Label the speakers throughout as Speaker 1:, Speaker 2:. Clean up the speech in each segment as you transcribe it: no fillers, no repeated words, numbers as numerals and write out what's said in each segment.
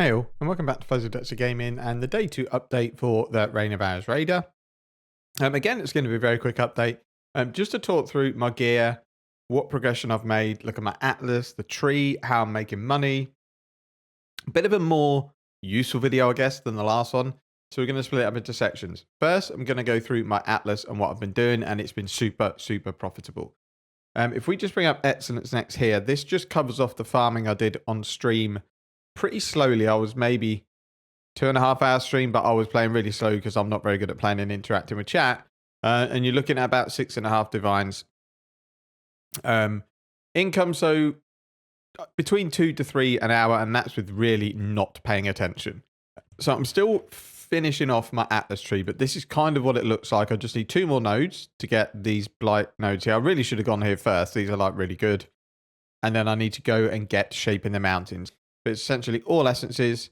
Speaker 1: Hey all, and welcome back to Fuzzy Dutcher Gaming and the day 2 update for the Reign of Ours Raider. Again, it's going to be a very quick update. Just to talk through my gear, what progression I've made, look at my atlas, the tree, how I'm making money. A bit of a more useful video, I guess, than the last one. So we're going to split it up into sections. First, I'm going to go through my atlas and what I've been doing, and it's been super profitable. If we just bring up Excellence next here, this just covers off the farming I did on stream pretty slowly. I was maybe 2.5 hour stream, but I was playing really slow because I'm not very good at playing and interacting with chat. And you're looking at about 6.5 divines. Income, so between 2 to 3 an hour, and that's with really not paying attention. So I'm still finishing off my Atlas tree, but this is kind of what it looks like. I just need 2 more nodes to get these blight nodes here. I really should have gone here first. These are like really good. And then I need to go and get Shaping the Mountains. But it's essentially all essences,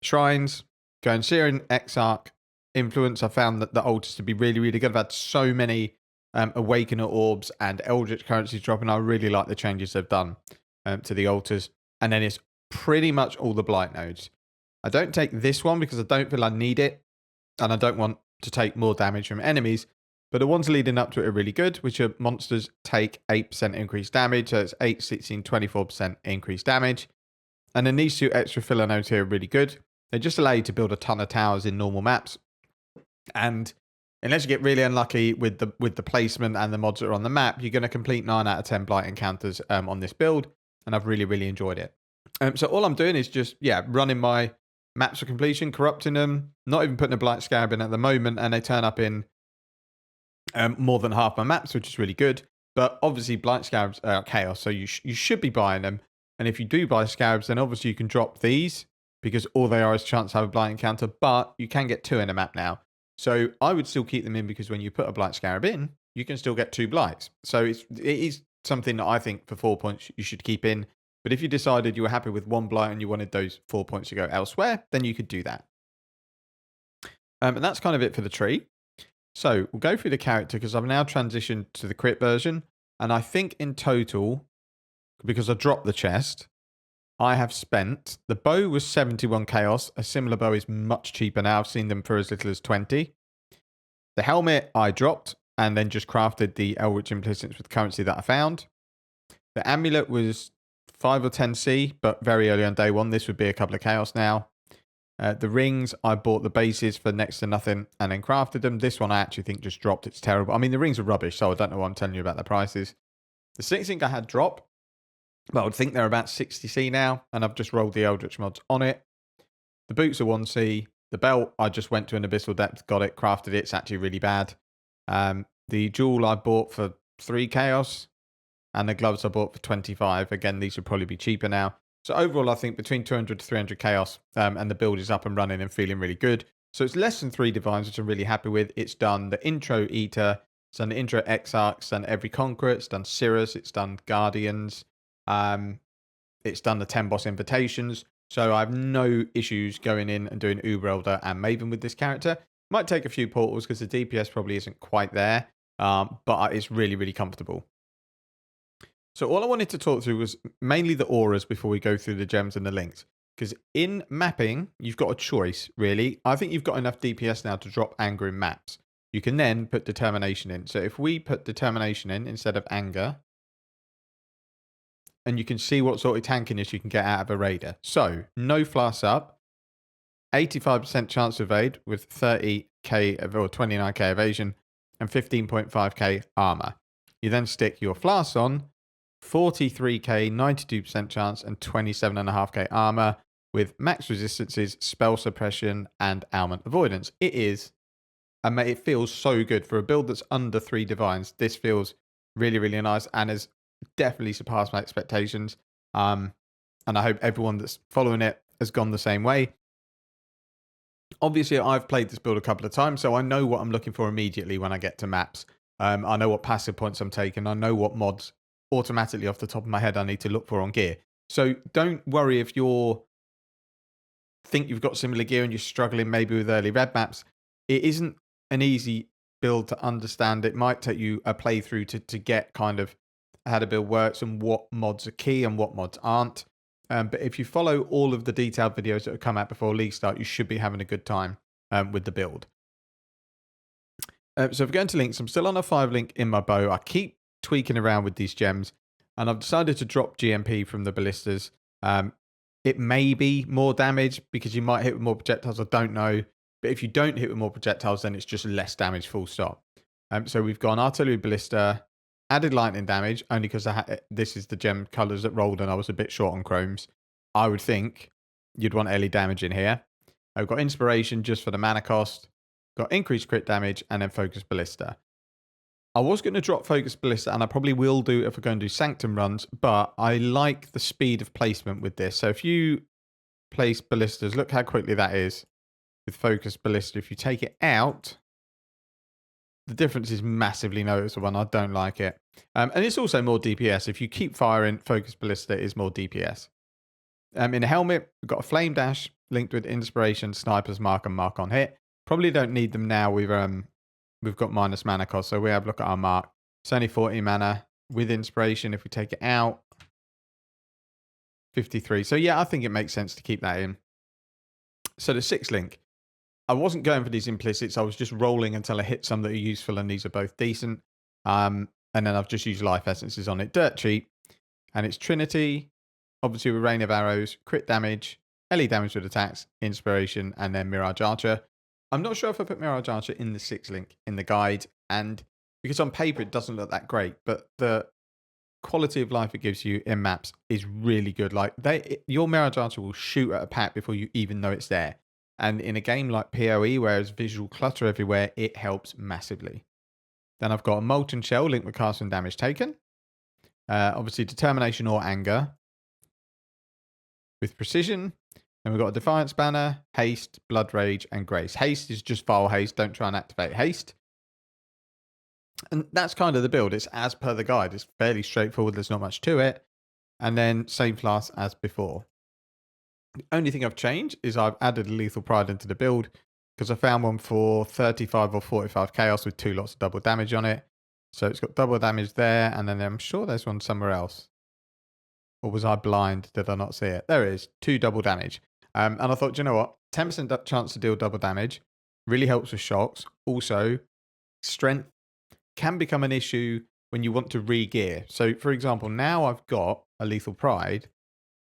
Speaker 1: shrines, going Syrian, Exarch, influence. I found that the altars to be really good. I've had so many Awakener orbs and Eldritch currencies dropping. I really like the changes they've done to the altars. And then it's pretty much all the blight nodes. I don't take this one because I don't feel I need it. And I don't want to take more damage from enemies. But the ones leading up to it are really good, which are monsters take 8% increased damage. So it's 8, 16, 24% increased damage. And then these 2 extra filler nodes here are really good. They just allow you to build a ton of towers in normal maps. And unless you get really unlucky with the placement and the mods that are on the map, you're going to complete 9 out of 10 blight encounters on this build. And I've really enjoyed it. So all I'm doing is just, running my maps for completion, corrupting them, not even putting a blight scarab in at the moment. And they turn up in more than half my maps, which is really good. But obviously blight scarabs are chaos, so you should be buying them. And if you do buy scarabs, then obviously you can drop these because all they are is chance to have a blight encounter, but you can get 2 in a map now. So I would still keep them in because when you put a blight scarab in, you can still get 2 blights. So it is something that I think for 4 points you should keep in. But if you decided you were happy with 1 blight and you wanted those 4 points to go elsewhere, then you could do that. And that's kind of it for the tree. So we'll go through the character because I've now transitioned to the crit version. And I think in total, because I dropped the chest, I have spent, the bow was 71 chaos. A similar bow is much cheaper now. I've seen them for as little as 20. The helmet I dropped and then just crafted the Eldritch implicits with currency that I found. The amulet was 5 or 10 C, but very early on day 1. This would be a couple of chaos now. The rings, I bought the bases for next to nothing and then crafted them. This one I actually think just dropped. It's terrible. I mean, the rings are rubbish, so I don't know why I'm telling you about the prices. The 6 ink I had drop, but I would think they're about 60 C now, and I've just rolled the Eldritch mods on it. The boots are 1 C. The belt, I just went to an Abyssal Depth, got it, crafted it. It's actually really bad. The jewel I bought for 3 chaos, and the gloves I bought for 25. Again, these would probably be cheaper now. So overall, I think between 200 to 300 chaos, and the build is up and running and feeling really good. So it's less than 3 divines, which I'm really happy with. It's done the intro Eater, it's done the intro Exarch, it's done every Conqueror, it's done Sirus, it's done Guardians, it's done the 10 boss invitations. So I have no issues going in and doing Uber Elder and Maven with this character. Might take a few portals because the DPS probably isn't quite there, but it's really comfortable. So all I wanted to talk through was mainly the auras before we go through the gems and the links. Because in mapping, you've got a choice, really. I think you've got enough DPS now to drop anger in maps. You can then put determination in. So if we put determination in instead of anger, and you can see what sort of tankiness you can get out of a raider. So no flask up, 85% chance to evade with 30k or 29k evasion and 15.5k armor. You then stick your flasks on, 43k, 92% chance, and 27.5k armor with max resistances, spell suppression, and ailment avoidance. It feels so good for a build that's under 3 divines. This feels really nice and has definitely surpassed my expectations. And I hope everyone that's following it has gone the same way. Obviously, I've played this build a couple of times, so I know what I'm looking for immediately when I get to maps. I know what passive points I'm taking. I know what mods automatically off the top of my head I need to look for on gear. So don't worry if you think you've got similar gear and you're struggling maybe with early red maps. It isn't an easy build to understand. It might take you a playthrough to get kind of how the build works and what mods are key and what mods aren't. But if you follow all of the detailed videos that have come out before League start, you should be having a good time with the build. So if we go into links, I'm still on a 5 link in my bow. I keep tweaking around with these gems, and I've decided to drop GMP from the ballistas. It may be more damage because you might hit with more projectiles. I don't know. But if you don't hit with more projectiles, then it's just less damage, full stop. So we've gone artillery ballista, added lightning damage, only because this is the gem colours that rolled and I was a bit short on chromes. I would think you'd want LE damage in here. I've got inspiration just for the mana cost. Got increased crit damage and then focus ballista. I was going to drop focus ballista, and I probably will do if we're going to do Sanctum runs, but I like the speed of placement with this. So if you place ballistas, look how quickly that is with focus ballista. If you take it out, the difference is massively noticeable, and I don't like it. And it's also more DPS. If you keep firing, focus ballista is more DPS. In a helmet, we've got a flame dash linked with inspiration, sniper's mark, and mark on hit. Probably don't need them now. We've got minus mana cost, so we have a look at our mark. It's only 40 mana with inspiration. If we take it out, 53. So yeah, I think it makes sense to keep that in. So the 6 link. I wasn't going for these implicits. I was just rolling until I hit some that are useful, and these are both decent. And then I've just used life essences on it. Dirt cheap. And it's Trinity, obviously with Rain of Arrows, crit damage, LE damage with attacks, inspiration, and then Mirage Archer. I'm not sure if I put Mirage Archer in the 6 link in the guide, and because on paper it doesn't look that great, but the quality of life it gives you in maps is really good. Like your Mirage Archer will shoot at a pack before you even know it's there. And in a game like POE, where there's visual clutter everywhere, it helps massively. Then I've got a Molten Shell linked with cast and damage taken. Obviously Determination or Anger with Precision. Then we've got a Defiance Banner, Haste, Blood Rage, and Grace. Haste is just file haste. Don't try and activate haste. And that's kind of the build. It's as per the guide. It's fairly straightforward. There's not much to it. And then same class as before. The only thing I've changed is I've added a Lethal Pride into the build because I found one for 35 or 45 Chaos with 2 lots of double damage on it. So it's got double damage there, and then I'm sure there's one somewhere else. Or was I blind? Did I not see it? There it is, 2 double damage. And I thought, you know what? 10% chance to deal double damage really helps with shocks. Also, strength can become an issue when you want to re-gear. So, for example, now I've got a Lethal Pride.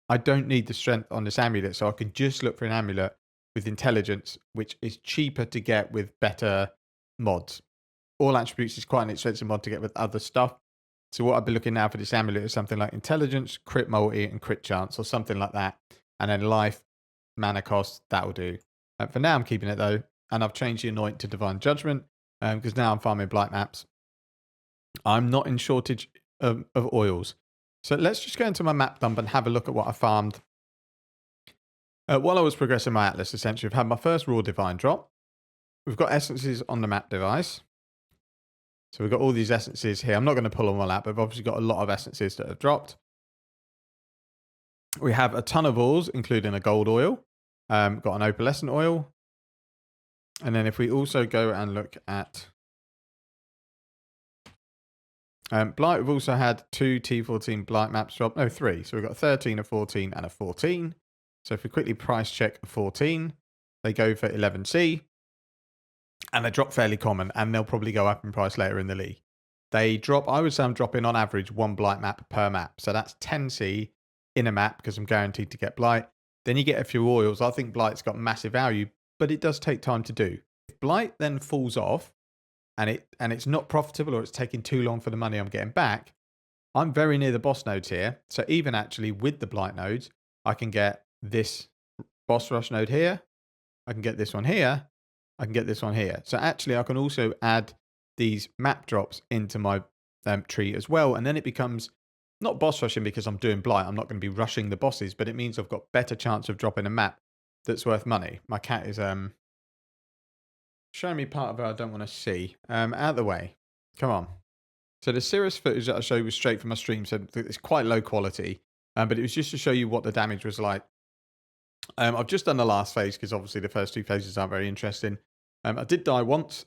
Speaker 1: I don't need the strength on this amulet, so I can just look for an amulet with intelligence, which is cheaper to get with better mods. All attributes is quite an expensive mod to get with other stuff. So what I'd be looking now for this amulet is something like intelligence, crit multi, and crit chance, or something like that. And then life, mana cost, that'll do. For now, I'm keeping it though, and I've changed the anoint to divine judgment because now I'm farming blight maps. I'm not in shortage of oils. So let's just go into my map dump and have a look at what I farmed. While I was progressing my atlas, essentially, I've had my first raw divine drop. We've got essences on the map device. So we've got all these essences here. I'm not going to pull them all out, but I've obviously got a lot of essences that have dropped. We have a ton of oils, including a gold oil. Got an opalescent oil. And then if we also go and look at Blight, we've also had 2 T14 Blight maps drop. No, 3. So we've got 13, a 14, and a 14. So if we quickly price check a 14, they go for 11C. And they drop fairly common, and they'll probably go up in price later in the league. They drop, I would say I'm dropping on average 1 Blight map per map. So that's 10C in a map because I'm guaranteed to get Blight. Then you get a few oils. I think Blight's got massive value, but it does take time to do. If Blight then falls off, and it's not profitable or it's taking too long for the money I'm getting back, I'm very near the boss nodes here. So even actually with the Blight nodes, I can get this boss rush node here. I can get this one here. I can get this one here. So actually I can also add these map drops into my tree as well. And then it becomes not boss rushing because I'm doing Blight. I'm not going to be rushing the bosses, but it means I've got better chance of dropping a map that's worth money. My cat is showing me part of it I don't want to see. Out of the way. Come on. So the Sirus footage that I showed was straight from my stream, so it's quite low quality. But it was just to show you what the damage was like. I've just done the last phase because obviously the first 2 phases aren't very interesting. I did die once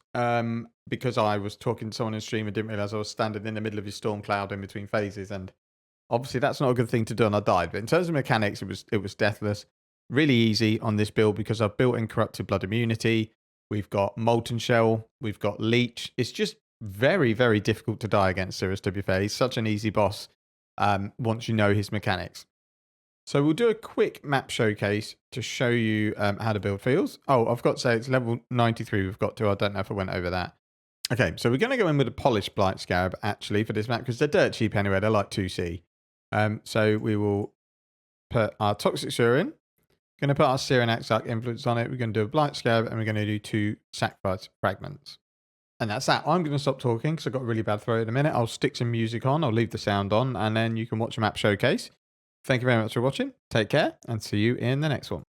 Speaker 1: because I was talking to someone in stream and didn't realise I was standing in the middle of his storm cloud in between phases, and Obviously, that's not a good thing to do on a dive. But in terms of mechanics, it was deathless. Really easy on this build because I've built in Corrupted Blood immunity. We've got Molten Shell. We've got Leech. It's just very, very difficult to die against Sirus WFA. He's such an easy boss once you know his mechanics. So we'll do a quick map showcase to show you how the build feels. Oh, I've got to say it's level 93 we've got to. I don't know if I went over that. Okay, so we're going to go in with a Polished Blight Scarab, actually, for this map, because they're dirt cheap anyway. They're like 2C. So we will put our Toxic Sewer in. Going to put our Seer and Exarch influence on it. We're going to do a Blight Scarab, and we're going to do 2 Sacrifice Fragments. And that's that. I'm going to stop talking because I've got a really bad throat in a minute. I'll stick some music on. I'll leave the sound on, and then you can watch a map showcase. Thank you very much for watching. Take care, and see you in the next one.